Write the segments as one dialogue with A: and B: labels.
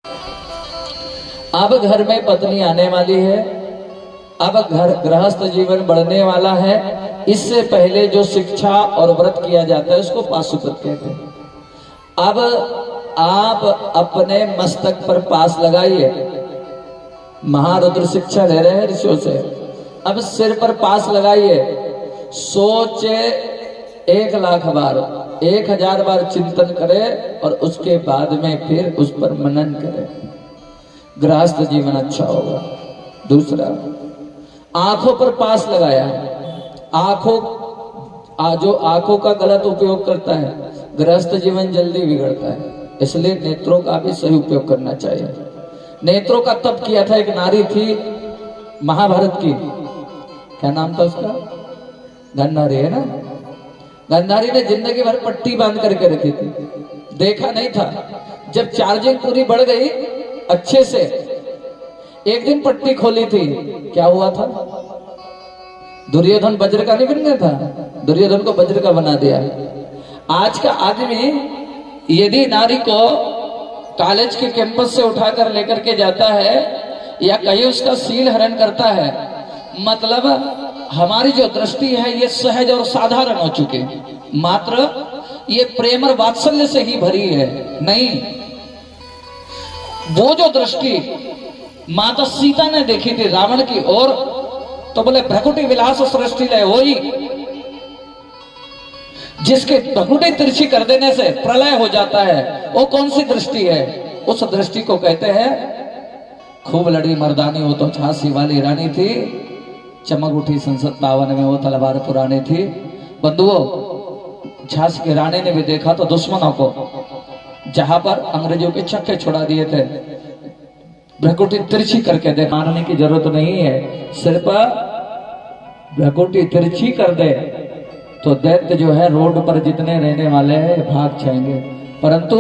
A: अब घर में पत्नी आने वाली है, अब घर गृहस्थ जीवन बढ़ने वाला है। इससे पहले जो शिक्षा और व्रत किया जाता है उसको पाशुपत कहते हैं। अब आप अपने मस्तक पर पास लगाइए, महारुद्र शिक्षा ले रहे हैं ऋषियों से। अब सिर पर पास लगाइए, सोचे 1,00,000 बार, 1,000 बार चिंतन करे और उसके बाद में फिर उस पर मनन करे, गृहस्थ जीवन अच्छा होगा। दूसरा, आंखों पर पास लगाया। जो आंखों का गलत उपयोग करता है गृहस्थ जीवन जल्दी बिगड़ता है, इसलिए नेत्रों का भी सही उपयोग करना चाहिए। नेत्रों का तप किया था एक नारी थी महाभारत की, क्या नाम था उसका? गंधारी है ना। गंधारी ने जिंदगी भर पट्टी बांध करके रखी थी, देखा नहीं था। जब चार्जिंग पूरी बढ़ गई अच्छे से, एक दिन पट्टी खोली थी, क्या हुआ था? दुर्योधन वज्र का नहीं बन गया था, दुर्योधन को वज्र का बना दिया। आज का आदमी यदि नारी को कॉलेज के कैंपस से उठाकर लेकर के जाता है या कहीं उसका सील हरण करता है, मतलब हमारी जो दृष्टि है ये सहज और साधारण हो चुके, मात्र ये प्रेम और वात्सल्य से ही भरी है। नहीं, वो जो दृष्टि माता सीता ने देखी थी रावण की ओर, तो बोले भ्रकुटी विलास सृष्टि लय होई, जिसके भ्रकुटी तिरछी कर देने से प्रलय हो जाता है, वो कौन सी दृष्टि है? उस दृष्टि को कहते हैं खूब लड़ी मर्दानी, वो तो झांसी वाली रानी थी, चमक उठी संसद 52 में, वो तलवार पुरानी थी। बंधुओं, झांसी की रानी ने भी देखा तो दुश्मनों को, जहां पर अंग्रेजों के चक्के छुड़ा दिए थे, भ्रकुटी तिरछी करके दे, मानने की जरूरत नहीं है, सिर्फ भ्रकुटी तिरछी कर दे तो दैत्य जो है रोड पर जितने रहने वाले हैं भाग जाएंगे। परंतु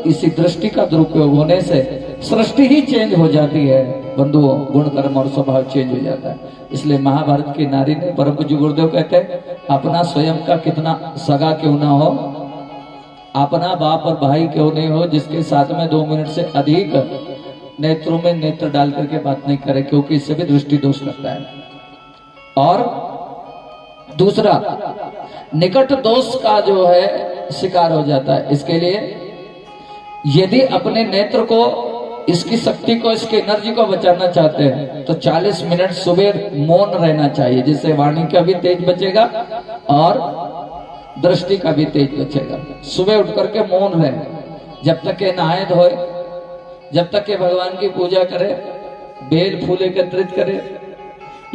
A: इसी दृष्टि का दुरुपयोग होने से सृष्टि ही चेंज हो जाती है बंधुओं, गुण कर्म और स्वभाव चेंज हो जाता है। इसलिए महाभारत की नारी ने, परम पूज्य गुरुदेव कहते हैं, अपना स्वयं का कितना सगा क्यों ना हो, अपना बाप और भाई क्यों नहीं हो, जिसके साथ में 2 मिनट से अधिक नेत्रों में नेत्र डाल करके बात नहीं करे, क्योंकि इससे भी दृष्टि दोष लगता है। और दूसरा, निकट दोष का जो है शिकार हो जाता है। इसके लिए यदि अपने नेत्र को, इसकी शक्ति को, इसकी एनर्जी को बचाना चाहते हैं तो 40 मिनट सुबह मौन रहना चाहिए, जिससे वाणी का भी तेज बचेगा और दृष्टि का भी तेज बचेगा। सुबह उठ करके मौन रहे, जब तक के नहाए धोए, जब तक के भगवान की पूजा करे, बेल फूल एकत्रित करे,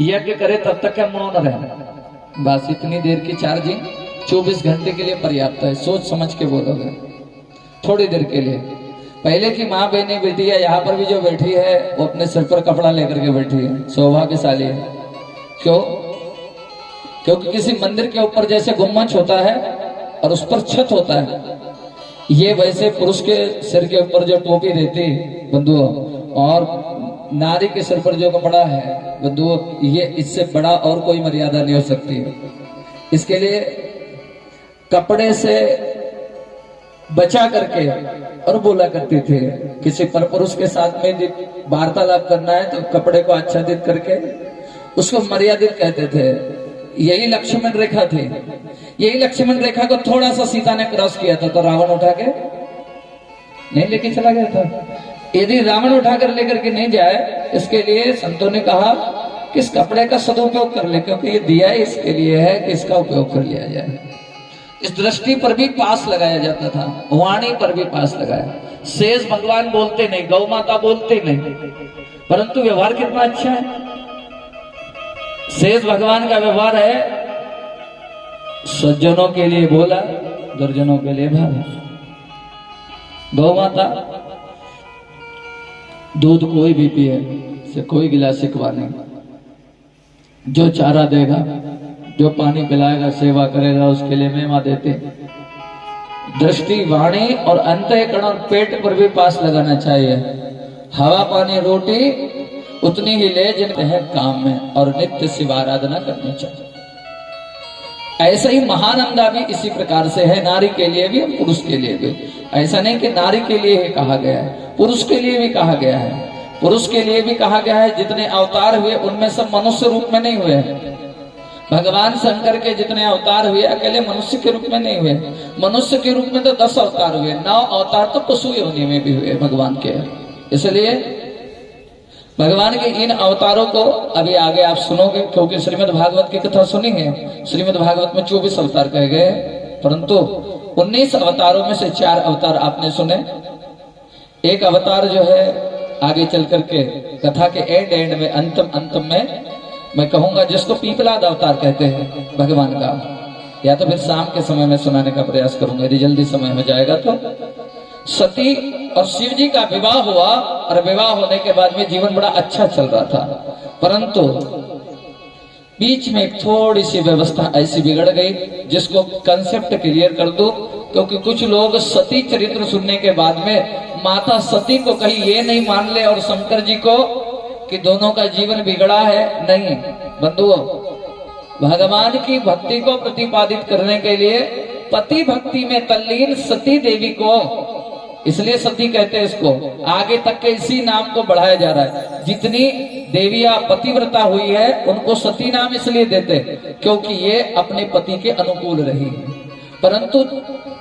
A: यज्ञ करे, तब तक के मौन रहे। बस इतनी देर की चार्जिंग 24 घंटे के लिए पर्याप्त है। सोच समझ के बोलोगे, थोड़ी देर के लिए। पहले की माँ बहनी बैठी है, यहाँ पर भी जो बैठी है वो अपने सिर पर कपड़ा लेकर के बैठी है, सौभाग्यशाली है। क्यों? क्योंकि किसी मंदिर के ऊपर जैसे गुम्मच होता है और उस पर छत होता है, ये वैसे पुरुष के सिर के ऊपर जो टोपी रहती बंधुओं, और नारी के सिर पर जो कपड़ा है बंधुओं, ये इससे बड़ा और कोई मर्यादा नहीं हो सकती। इसके लिए कपड़े से बचा करके और बोला करते थे, किसी पर पुरुष के साथ में वार्तालाप करना है तो कपड़े को आच्छादित करके उसको मर्यादित कहते थे। यही लक्ष्मण रेखा थी, यही लक्ष्मण रेखा को थोड़ा सा सीता ने क्रॉस किया था तो रावण उठा के नहीं लेके चला गया था। यदि रावण उठाकर लेकर के नहीं जाए, इसके लिए संतों ने कहा कि इस कपड़े का सदुपयोग कर ले, क्योंकि ये दिया इसके लिए है कि इसका उपयोग कर लिया जाए। इस दृष्टि पर भी पास लगाया जाता था, वाणी पर भी पास लगाया। शेष भगवान बोलते नहीं, गौ माता बोलते नहीं, परंतु व्यवहार कितना अच्छा है। शेष भगवान का व्यवहार है, सज्जनों के लिए बोला, दुर्जनों के लिए भागा। गौ माता दूध कोई भी पिए, से कोई गिला शिकवा नहीं, जो चारा देगा, जो पानी पिलाएगा, सेवा करेगा, उसके लिए मेवा देते। दृष्टि, वाणी और अंतःकरण और पेट पर भी पास लगाना चाहिए। हवा पानी रोटी उतनी ही ले जिनके है काम में, और नित्य शिव आराधना करनी चाहिए। ऐसे ही महानंदा भी इसी प्रकार से है, नारी के लिए भी और पुरुष के लिए भी। ऐसा नहीं कि नारी के लिए ही कहा गया है, पुरुष के लिए भी कहा गया है। पुरुष के लिए भी कहा गया है, जितने अवतार हुए उनमें सब मनुष्य रूप में नहीं हुए। भगवान शंकर के जितने अवतार हुए अकेले मनुष्य के रूप में नहीं हुए। मनुष्य के रूप में तो 10 अवतार हुए, 9 अवतार तो पशु योनि में भी हुए भगवान के। इसलिए भगवान के इन अवतारों को अभी आगे आप सुनोगे, क्योंकि श्रीमद् भागवत की कथा सुनी है। श्रीमद् भागवत में 24 अवतार कहे गए, परंतु 19 अवतारों में से 4 अवतार आपने सुने। एक अवतार जो है आगे चल करके कथा के एंड में अंतम में मैं कहूंगा, जिसको पीपलाद अवतार कहते हैं भगवान का, या तो फिर शाम के समय में सुनाने का प्रयास करूंगा यदि जल्दी समय हो जाएगा तो। सती और शिव जी का विवाह हुआ, और विवाह होने के बाद में जीवन बड़ा अच्छा चल रहा था, परंतु बीच में एक थोड़ी सी व्यवस्था ऐसी बिगड़ गई, जिसको कंसेप्ट क्लियर कर दो, क्योंकि कुछ लोग सती चरित्र सुनने के बाद में माता सती को कहीं ये नहीं मान ले और शंकर जी को कि दोनों का जीवन बिगड़ा है। नहीं बंधुओं, भगवान की भक्ति को प्रतिपादित करने के लिए पति भक्ति में तल्लीन सती देवी को, इसलिए सती कहते हैं इसको, आगे तक के इसी नाम को बढ़ाया जा रहा है। जितनी देवियां पतिव्रता हुई है उनको सती नाम इसलिए देते क्योंकि ये अपने पति के अनुकूल रही, परंतु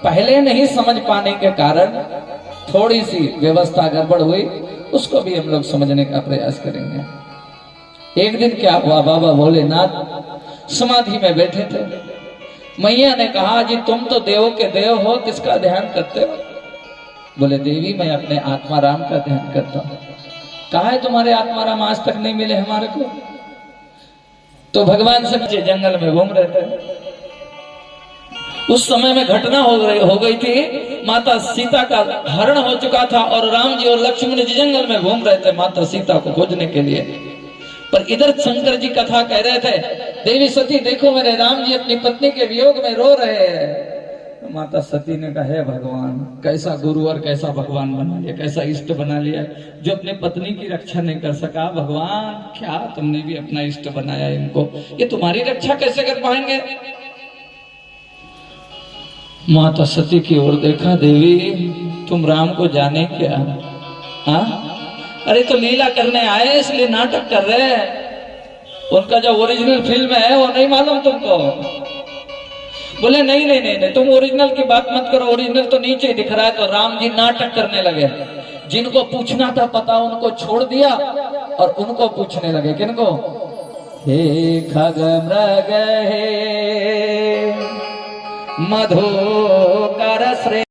A: पहले नहीं समझ पाने के कारण थोड़ी सी व्यवस्था गड़बड़ हुई, उसको भी हम लोग समझने का प्रयास करेंगे। एक दिन क्या हुआ, बाबा भोलेनाथ समाधि में बैठे थे। मैया ने कहा, जी तुम तो देवों के देव हो, किसका ध्यान करते हो? बोले देवी मैं अपने आत्मा राम का ध्यान करता हूं। कहा है तुम्हारे आत्मा राम आज तक नहीं मिले हमारे को? तो भगवान सच्चे जंगल में घूम रहे थे। उस समय में घटना हो गई थी, माता सीता का हरण हो चुका था और राम जी और लक्ष्मण जी जंगल में घूम रहे थे माता सीता को खोजने के लिए। पर इधर शंकर जी कथा कह रहे थे, देवी सती देखो मेरे राम जी अपनी पत्नी के वियोग में रो रहे हैं। तो माता सती ने कहा, हे भगवान, कैसा गुरु और कैसा भगवान बना लिया, कैसा इष्ट बना लिया जो अपने पत्नी की रक्षा नहीं कर सका। भगवान क्या तुमने भी अपना इष्ट बनाया इनको, ये तुम्हारी रक्षा कैसे कर पाएंगे? माता सती की ओर देखा, देवी तुम राम को जाने क्या? हाँ, अरे तो लीला करने आए इसलिए नाटक कर रहे हैं, उनका जो ओरिजिनल फिल्म है वो नहीं मालूम तुमको? बोले नहीं नहीं नहीं नहीं, तुम ओरिजिनल की बात मत करो, ओरिजिनल तो नीचे दिख रहा है। तो राम जी नाटक करने लगे, जिनको पूछना था पता उनको छोड़ दिया और उनको पूछने लगे। किनको? हे खग मृग हे मधुकर श्रेष्ठ